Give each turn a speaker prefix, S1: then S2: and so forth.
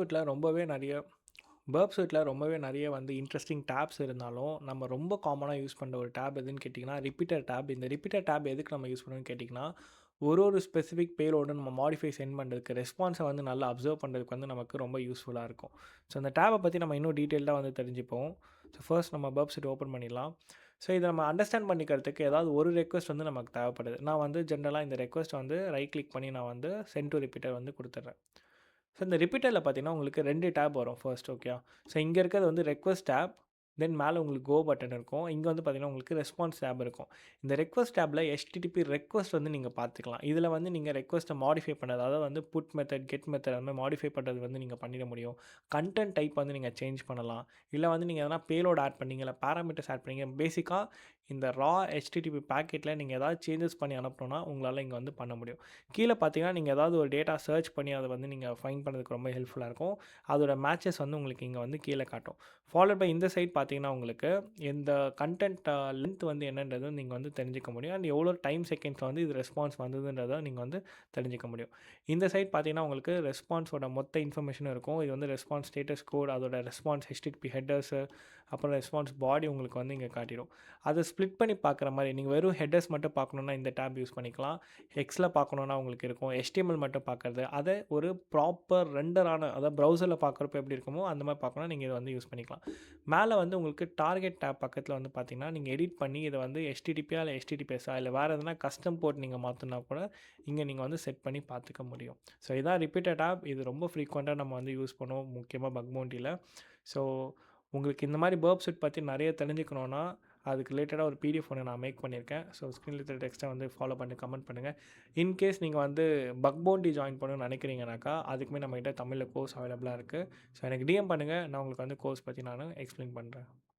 S1: சூட்ல ரொம்பவே நெறைய பர்ப் சூட்ல ரொம்பவே நெறைய வந்து இன்ட்ரஸ்டிங் டேப்ஸ் இருந்தாலும், நம்ம ரொம்ப காமனா யூஸ் பண்ற ஒரு டேப் எதுன்னு கேட்டிங்கன்னா, ரிப்பீட்டர் டேப். இந்த ரிப்பீட்டர் டேப் எதுக்கு நம்ம யூஸ் பண்ணுவோம்னு கேட்டிங்கன்னா, ஒரு ஸ்பெசிஃபிக் பேலோட நம்ம மாடிஃபை சென்ட் பண்ணுறதுக்கு, ரெஸ்பான்ஸ வந்து நல்லா அப்சர்வ் பண்ணுறதுக்கு வந்து நமக்கு ரொம்ப யூஸ்ஃபுல்லா இருக்கும். ஸோ, அந்த டேப்ப பத்தி நம்ம இன்னும் டீட்டெயில்டா வந்து தெரிஞ்சுப்போம். ஸோ, ஃபர்ஸ்ட் நம்ம பர்ப் சூட் ஓப்பன் பண்ணிடலாம். ஸோ, இத நம்ம அண்டர்ஸ்டாண்ட் பண்ணிக்கிறதுக்கு ஏதாவது ஒரு ரெக்வெஸ்ட் வந்து நமக்கு தேவைப்படுது. நான் வந்து ஜென்ரலா இந்த ரெக்வெஸ்ட்ட வந்து ரைட் கிளிக் பண்ணி நான் வந்து சென்ட் டூ ரிப்பீட்டர் வந்து குடுத்துடுறேன். ஸோ இந்த ரிப்பீட்டர்ல பார்த்தீங்கன்னா, உங்களுக்கு 2 டேப் வரும் ஃபர்ஸ்ட் ஓகேவா. ஸோ இங்க இருக்கிறது வந்து ரெக்வெஸ்ட் டேப். தென் மேல உங்களுக்கு கோ பட்டன் இருக்கும். இங்க வந்து பார்த்தீங்கன்னா, உங்களுக்கு ரெஸ்பான்ஸ் டேப் இருக்கும். இந்த ரெக்வெஸ்ட் டேப்ல HTTP ரெக்வெஸ்ட் வந்து நீங்க பார்த்துக்கலாம். இதில வந்து நீங்க ரெக்வெஸ்ட்ட மாடிஃபை பண்ணது, அதாவது வந்து புட் மெத்தட், கெட் மெத்தட் அந்த மாரி மாடிஃபை பண்றது வந்து நீங்க பண்ணிட முடியும். கன்டென்ட் டைப் வந்து நீங்க சேஞ்ச் பண்ணலாம். இல்ல வந்து நீங்க எதனா பேலோட் ஆட் பண்ணீங்க, இல்ல பாராமீட்டர்ஸ் ஆட் பண்ணீங்க. பேசிக்கா இந்த HTTP பாக்கெட்ல நீங்க ஏதாவது சேஞ்சஸ் பண்ணி அனுப்பணும்னா, உங்களால இங்க வந்து பண்ண முடியும். கீழ பார்த்தீங்கன்னா, நீங்க ஏதாவது ஒரு டேட்டா சர்ச் பண்ணி அத வந்து நீங்க ஃபைண்ட் பண்ணதுக்கு ரொம்ப ஹெல்ப்ஃபுல்லா இருக்கும். அதோட மேட்சஸ் வந்து உங்களுக்கு இங்க வந்து கீழ காட்டும். ஃபாலோட் பை இந்த சைட் பார்த்தீங்கன்னா, உங்களுக்கு இந்த கன்டென்ட் லென்த் வந்து என்னன்றத நீங்க வந்து தெரிஞ்சுக்க முடியும். அண்ட் எவ்வளோ டைம் செகண்ட்ஸ்ல வந்து இது ரெஸ்பான்ஸ் வந்ததுன்றத நீங்க வந்து தெரிஞ்சுக்க முடியும். இந்த சைட் பார்த்தீங்கன்னா, உங்களுக்கு ரெஸ்பான்ஸோட மொத்த இன்ஃபர்மேஷனும் இருக்கும். இது வந்து ரெஸ்பான்ஸ் ஸ்டேட்டஸ் கோட், அதோட ரெஸ்பான்ஸ் HTTP ஹெட்டர்ஸு, அப்புறம் ரெஸ்பான்ஸ் பாடி உங்களுக்கு வந்து இங்க காட்டிரும். அத ஸ்ப்ளிட் பண்ணி பார்க்குற மாரி, நீங்க வெறும் ஹெட்டர்ஸ் மட்டும் பார்க்கணும்னா இந்த டேப் யூஸ் பண்ணிக்கலாம். எக்ஸ்ல பார்க்கணும்னா உங்களுக்கு இருக்கும். HTML மட்டும் பார்க்கறது. அத ஒரு ப்ராப்பர் ரெண்டரான அதாவது ப்ரௌசர்ல பார்க்குறப்ப எப்படி இருக்குமோ, அந்த மாரி பார்க்கணும்னா நீங்க இத வந்து யூஸ் பண்ணிக்கலாம். மேல வந்து உங்களுக்கு டார்கெட் டேப் பக்கத்துல வந்து பார்த்தீங்கன்னா, நீங்க எடிட் பண்ணி இத வந்து HTTPயா இல்ல HTTPSஆ இல்ல வேற எதனா கஸ்டம் போர்ட் நீங்க மாத்தணும்னா கூட, இங்க நீங்க வந்து செட் பண்ணி பார்த்துக்க முடியும். ஸோ இதான் ரிப்பீட்டட் டேப். இது ரொம்ப ஃப்ரீக்வென்ட்டா நம்ம வந்து யூஸ் பண்ணுவோம். முக்கியமா பக் பவுண்டில. ஸோ உங்களுக்கு இந்த மாரி பர்ப் சூட் பத்தி நெறைய தெரிஞ்சுக்கணும்னா, அதுக்கு ரிலேட்டடா ஒரு பிடிஎஃப் ஒண்ணு நான் மேக் பண்ணியிருக்கேன். ஸோ ஸ்க்ரீன்ல தெரிய டெக்ஸ்ட்ட வந்து ஃபாலோ பண்ணி கமெண்ட் பண்ணுங்க. இன்கேஸ் நீங்க வந்து பக் பவுண்டி ஜாயின் பண்ணணும்னு நினைக்கிறீங்கனாக்கா, அதுக்குமே நம்மகிட்ட தமிழ்ல கோர்ஸ் அவைலபிளா இருக்கு. ஸோ எனக்கு டிஎம் பண்ணுங்க. நான் உங்களுக்கு வந்து கோர்ஸ் பத்தி நானு எக்ஸ்ப்ளைன் பண்றேன்.